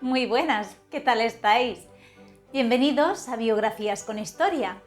Muy buenas, ¿qué tal estáis? Bienvenidos a Biografías con Historia.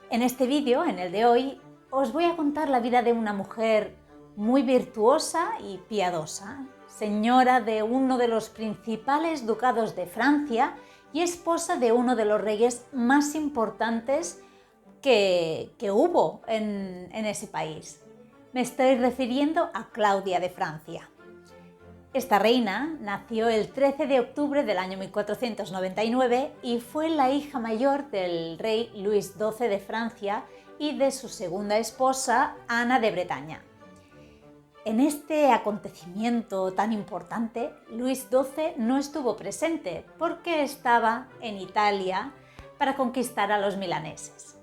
En este vídeo, en el de hoy, os voy a contar la vida de una mujer muy virtuosa y piadosa, señora de uno de los principales ducados de Francia y esposa de uno de los reyes más importantes que hubo en ese país. Me estoy refiriendo a Claudia de Francia. Esta reina nació el 13 de octubre del año 1499 y fue la hija mayor del rey Luis XII de Francia y de su segunda esposa, Ana de Bretaña. En este acontecimiento tan importante, Luis XII no estuvo presente porque estaba en Italia para conquistar a los milaneses.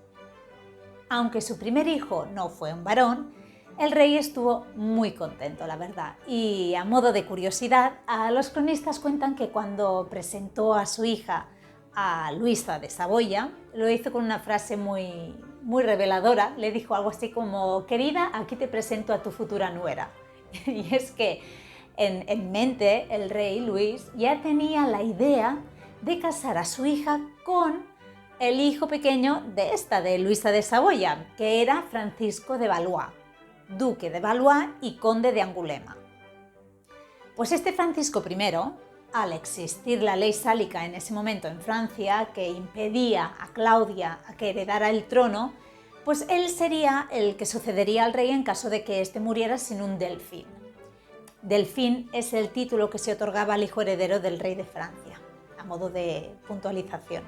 Aunque su primer hijo no fue un varón, el rey estuvo muy contento, la verdad. Y a modo de curiosidad, los cronistas cuentan que cuando presentó a su hija a Luisa de Saboya, lo hizo con una frase muy reveladora. Le dijo algo así como: querida, aquí te presento a tu futura nuera. Y es que en mente el rey Luis ya tenía la idea de casar a su hija con el hijo pequeño de Luisa de Saboya, que era Francisco de Valois, duque de Valois y conde de Angulema. Pues este Francisco I, al existir la ley sálica en ese momento en Francia, que impedía a Claudia a que heredara el trono, pues él sería el que sucedería al rey en caso de que éste muriera sin un delfín. Delfín es el título que se otorgaba al hijo heredero del rey de Francia, a modo de puntualización.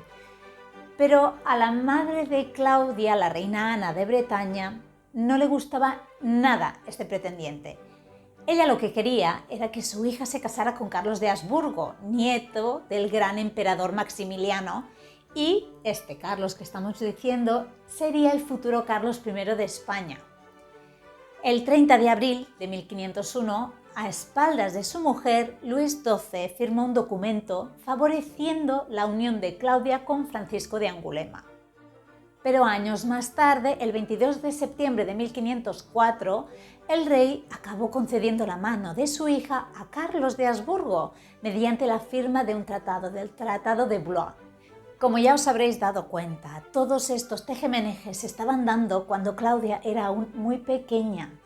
Pero a la madre de Claudia, la reina Ana de Bretaña, no le gustaba nada este pretendiente. Ella lo que quería era que su hija se casara con Carlos de Habsburgo, nieto del gran emperador Maximiliano, y este Carlos que estamos diciendo sería el futuro Carlos I de España. El 30 de abril de 1501, a espaldas de su mujer, Luis XII firmó un documento favoreciendo la unión de Claudia con Francisco de Angulema. Pero años más tarde, el 22 de septiembre de 1504, el rey acabó concediendo la mano de su hija a Carlos de Habsburgo mediante la firma de un tratado, del Tratado de Blois. Como ya os habréis dado cuenta, todos estos tejemanejes se estaban dando cuando Claudia era aún muy pequeña.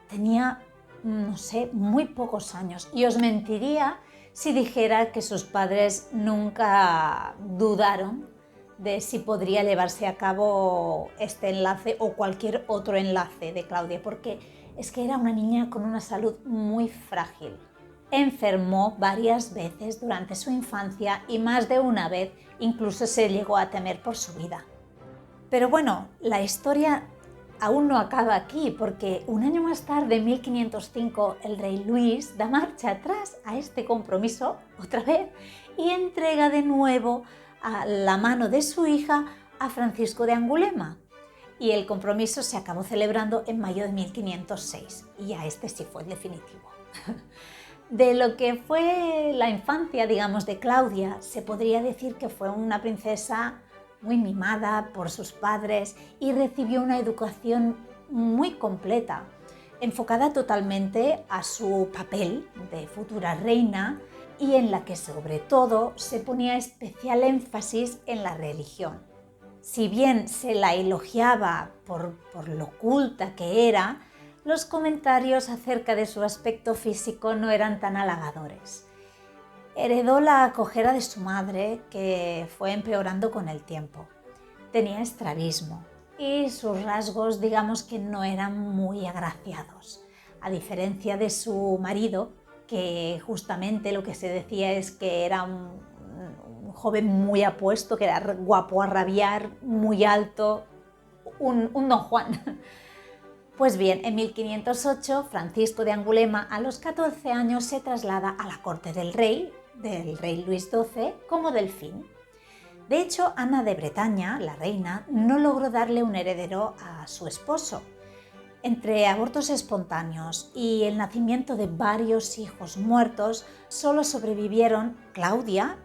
Tenía, no sé, muy pocos años, y os mentiría si dijera que sus padres nunca dudaron de si podría llevarse a cabo este enlace o cualquier otro enlace de Claudia, porque es que era una niña con una salud muy frágil. Enfermó varias veces durante su infancia y más de una vez incluso se llegó a temer por su vida. Pero bueno, la historia aún no acaba aquí, porque un año más tarde, en 1505, el rey Luis da marcha atrás a este compromiso otra vez y entrega de nuevo a la mano de su hija a Francisco de Angulema, y el compromiso se acabó celebrando en mayo de 1506, y ya este sí fue el definitivo. De lo que fue la infancia, digamos, de Claudia, se podría decir que fue una princesa muy mimada por sus padres y recibió una educación muy completa, enfocada totalmente a su papel de futura reina, y en la que sobre todo se ponía especial énfasis en la religión. Si bien se la elogiaba por lo culta que era, los comentarios acerca de su aspecto físico no eran tan halagadores. Heredó la cojera de su madre, que fue empeorando con el tiempo. Tenía estrabismo y sus rasgos, digamos, que no eran muy agraciados, a diferencia de su marido, que justamente lo que se decía es que era un joven muy apuesto, que era guapo a rabiar, muy alto, un Don Juan. Pues bien, en 1508, Francisco de Angulema, a los 14 años, se traslada a la corte del rey Luis XII, como delfín. De hecho, Ana de Bretaña, la reina, no logró darle un heredero a su esposo. Entre abortos espontáneos y el nacimiento de varios hijos muertos, solo sobrevivieron Claudia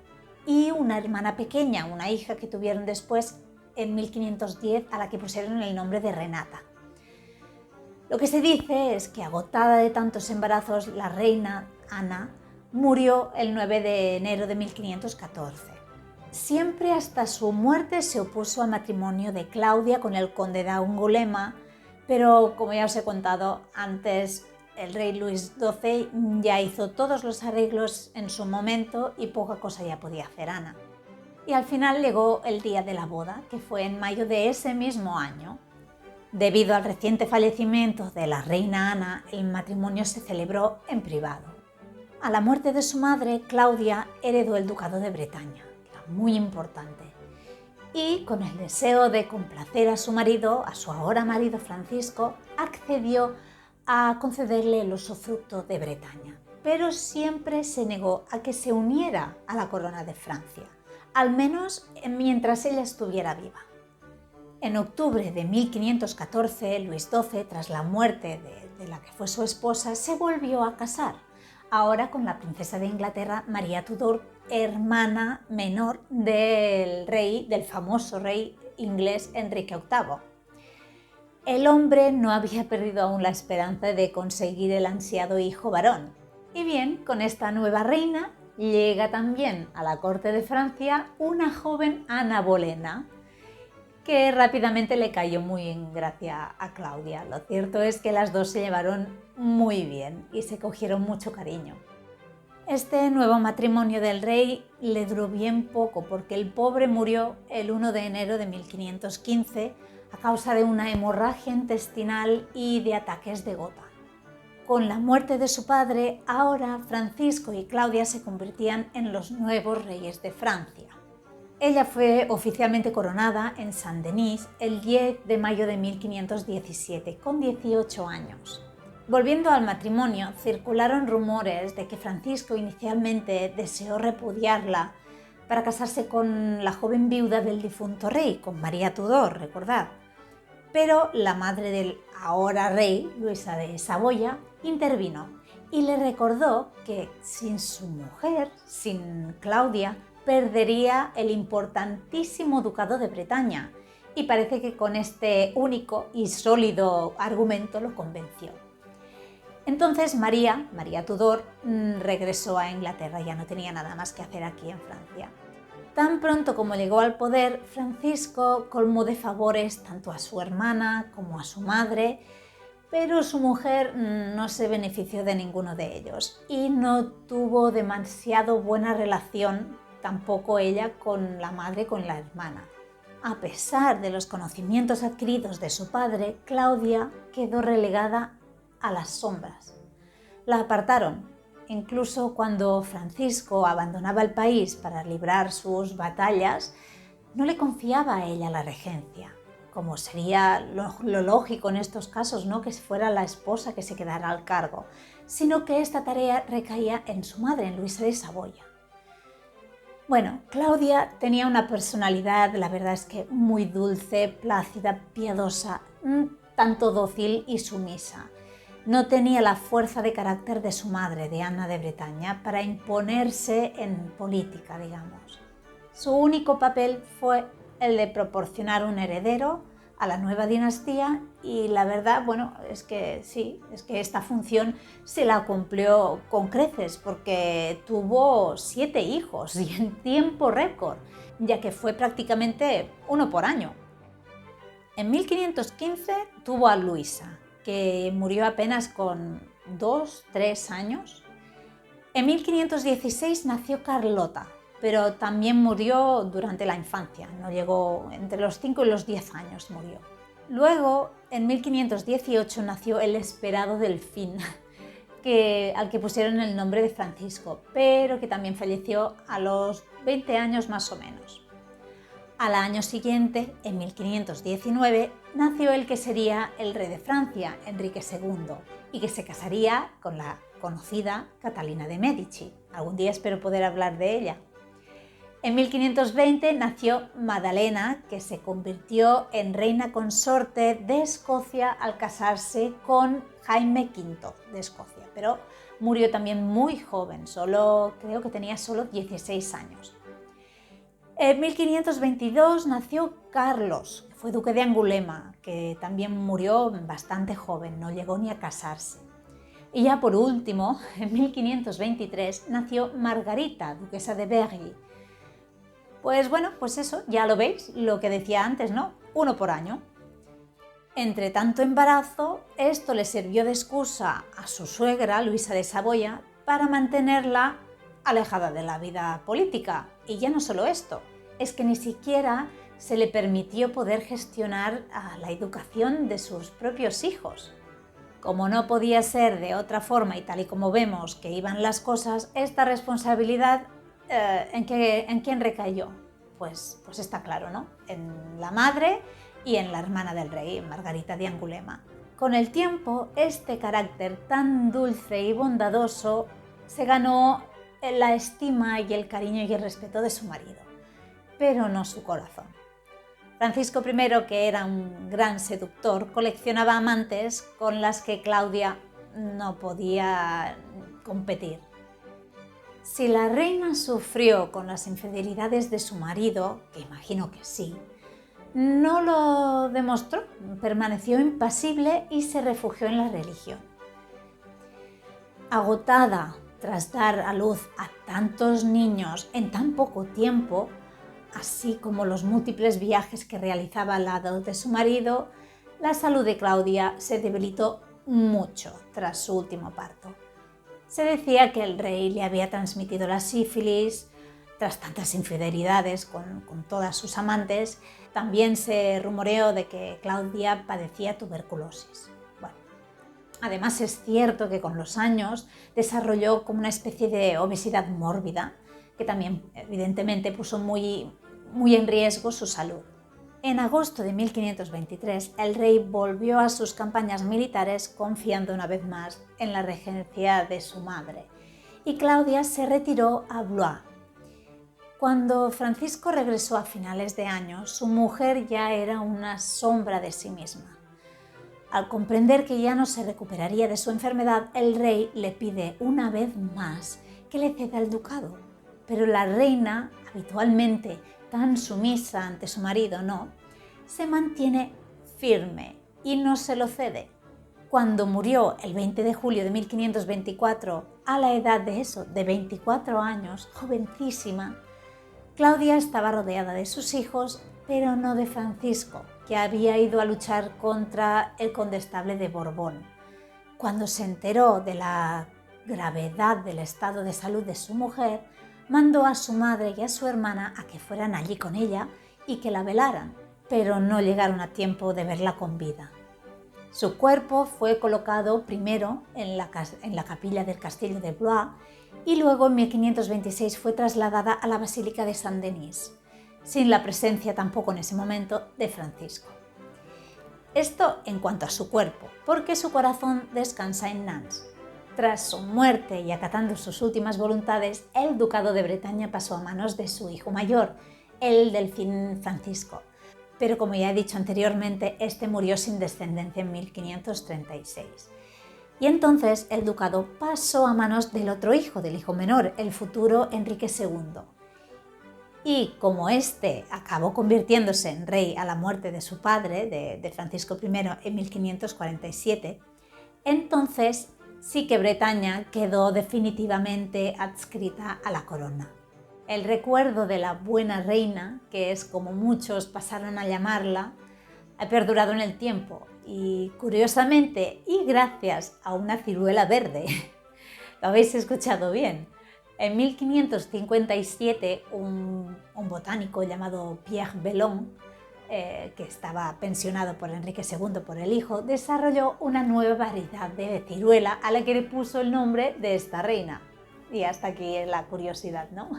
y una hermana pequeña, una hija que tuvieron después en 1510, a la que pusieron el nombre de Renata. Lo que se dice es que, agotada de tantos embarazos, la reina Ana murió el 9 de enero de 1514. Siempre hasta su muerte se opuso al matrimonio de Claudia con el conde de Angulema, pero como ya os he contado antes, el rey Luis XII ya hizo todos los arreglos en su momento y poca cosa ya podía hacer Ana. Y al final llegó el día de la boda, que fue en mayo de ese mismo año. Debido al reciente fallecimiento de la reina Ana, el matrimonio se celebró en privado. A la muerte de su madre, Claudia heredó el ducado de Bretaña, que era muy importante, y con el deseo de complacer a su marido, a su ahora marido Francisco, accedió a concederle el usufructo de Bretaña, pero siempre se negó a que se uniera a la corona de Francia, al menos mientras ella estuviera viva. En octubre de 1514, Luis XII, tras la muerte de la que fue su esposa, se volvió a casar, ahora con la princesa de Inglaterra, María Tudor, hermana menor del famoso rey inglés Enrique VIII. El hombre no había perdido aún la esperanza de conseguir el ansiado hijo varón. Y bien, con esta nueva reina llega también a la corte de Francia una joven Ana Bolena, que rápidamente le cayó muy en gracia a Claudia. Lo cierto es que las dos se llevaron muy bien y se cogieron mucho cariño. Este nuevo matrimonio del rey le duró bien poco porque el pobre murió el 1 de enero de 1515 a causa de una hemorragia intestinal y de ataques de gota. Con la muerte de su padre, ahora Francisco y Claudia se convertían en los nuevos reyes de Francia. Ella fue oficialmente coronada en Saint-Denis el 10 de mayo de 1517, con 18 años. Volviendo al matrimonio, circularon rumores de que Francisco inicialmente deseó repudiarla para casarse con la joven viuda del difunto rey, con María Tudor, recordad. Pero la madre del ahora rey, Luisa de Saboya, intervino y le recordó que sin su mujer, sin Claudia, perdería el importantísimo ducado de Bretaña, y parece que con este único y sólido argumento lo convenció. Entonces María Tudor, regresó a Inglaterra, ya no tenía nada más que hacer aquí en Francia. Tan pronto como llegó al poder, Francisco colmó de favores tanto a su hermana como a su madre, pero su mujer no se benefició de ninguno de ellos y no tuvo demasiado buena relación tampoco ella con la madre y con la hermana. A pesar de los conocimientos adquiridos de su padre, Claudia quedó relegada a las sombras. La apartaron. Incluso cuando Francisco abandonaba el país para librar sus batallas, no le confiaba a ella la regencia, como sería lo lógico en estos casos, ¿no? Que fuera la esposa que se quedara al cargo, sino que esta tarea recaía en su madre, en Luisa de Saboya. Bueno, Claudia tenía una personalidad, la verdad es que muy dulce, plácida, piadosa, tanto dócil y sumisa. No tenía la fuerza de carácter de su madre, de Ana de Bretaña, para imponerse en política, digamos. Su único papel fue el de proporcionar un heredero a la nueva dinastía y la verdad, bueno, es que sí, es que esta función se la cumplió con creces porque tuvo 7 hijos y en tiempo récord, ya que fue prácticamente uno por año. En 1515 tuvo a Luisa, que murió apenas con 2-3 años. En 1516 nació Carlota, pero también murió durante la infancia, no llegó entre los 5 y los 10 años murió. Luego, en 1518 nació el esperado Delfín, al que pusieron el nombre de Francisco, pero que también falleció a los 20 años más o menos. Al año siguiente, en 1519, nació el que sería el rey de Francia, Enrique II, y que se casaría con la conocida Catalina de Medici. Algún día espero poder hablar de ella. En 1520 nació Madalena, que se convirtió en reina consorte de Escocia al casarse con Jaime V de Escocia, pero murió también muy joven, creo que tenía solo 16 años. En 1522 nació Carlos, que fue duque de Angulema, que también murió bastante joven, no llegó ni a casarse. Y ya por último, en 1523, nació Margarita, duquesa de Berry. Pues bueno, pues eso, ya lo veis, lo que decía antes, ¿no? Uno por año. Entre tanto embarazo, esto le sirvió de excusa a su suegra, Luisa de Saboya, para mantenerla alejada de la vida política. Y ya no solo esto, es que ni siquiera se le permitió poder gestionar la educación de sus propios hijos. Como no podía ser de otra forma y tal y como vemos que iban las cosas, esta responsabilidad, ¿en quién recayó? Pues está claro, ¿no? En la madre y en la hermana del rey, Margarita de Angulema. Con el tiempo, este carácter tan dulce y bondadoso se ganó la estima y el cariño y el respeto de su marido, pero no su corazón. Francisco I, que era un gran seductor, coleccionaba amantes con las que Claudia no podía competir. Si la reina sufrió con las infidelidades de su marido, que imagino que sí, no lo demostró, permaneció impasible y se refugió en la religión. Agotada tras dar a luz a tantos niños en tan poco tiempo, así como los múltiples viajes que realizaba al lado de su marido, la salud de Claudia se debilitó mucho tras su último parto. Se decía que el rey le había transmitido la sífilis tras tantas infidelidades con todas sus amantes. También se rumoreó de que Claudia padecía tuberculosis. Bueno, además es cierto que con los años desarrolló como una especie de obesidad mórbida, que también evidentemente puso muy en riesgo su salud. En agosto de 1523, el rey volvió a sus campañas militares confiando una vez más en la regencia de su madre, y Claudia se retiró a Blois. Cuando Francisco regresó a finales de año, su mujer ya era una sombra de sí misma. Al comprender que ya no se recuperaría de su enfermedad, el rey le pide una vez más que le ceda el ducado, pero la reina, habitualmente tan sumisa ante su marido, se mantiene firme y no se lo cede. Cuando murió el 20 de julio de 1524, a la edad de 24 años, jovencísima, Claudia estaba rodeada de sus hijos, pero no de Francisco, que había ido a luchar contra el condestable de Borbón. Cuando se enteró de la gravedad del estado de salud de su mujer, mandó a su madre y a su hermana a que fueran allí con ella y que la velaran, pero no llegaron a tiempo de verla con vida. Su cuerpo fue colocado primero en la capilla del castillo de Blois y luego en 1526 fue trasladada a la Basílica de Saint-Denis, sin la presencia tampoco en ese momento de Francisco. Esto en cuanto a su cuerpo, porque su corazón descansa en Nantes. Tras su muerte y acatando sus últimas voluntades, el ducado de Bretaña pasó a manos de su hijo mayor, el delfín Francisco. Pero como ya he dicho anteriormente, este murió sin descendencia en 1536. Y entonces el ducado pasó a manos del otro hijo, del hijo menor, el futuro Enrique II. Y como este acabó convirtiéndose en rey a la muerte de su padre, de Francisco I, en 1547, entonces sí que Bretaña quedó definitivamente adscrita a la corona. El recuerdo de la buena reina, que es como muchos pasaron a llamarla, ha perdurado en el tiempo y curiosamente y gracias a una ciruela verde, lo habéis escuchado bien. En 1557 un botánico llamado Pierre Belon, que estaba pensionado por Enrique II por el hijo, desarrolló una nueva variedad de ciruela a la que le puso el nombre de esta reina. Y hasta aquí la curiosidad, ¿no?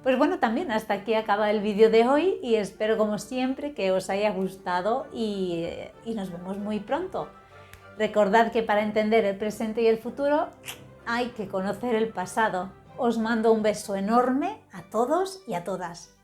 Pues bueno, también hasta aquí acaba el vídeo de hoy y espero como siempre que os haya gustado y nos vemos muy pronto. Recordad que para entender el presente y el futuro hay que conocer el pasado. Os mando un beso enorme a todos y a todas.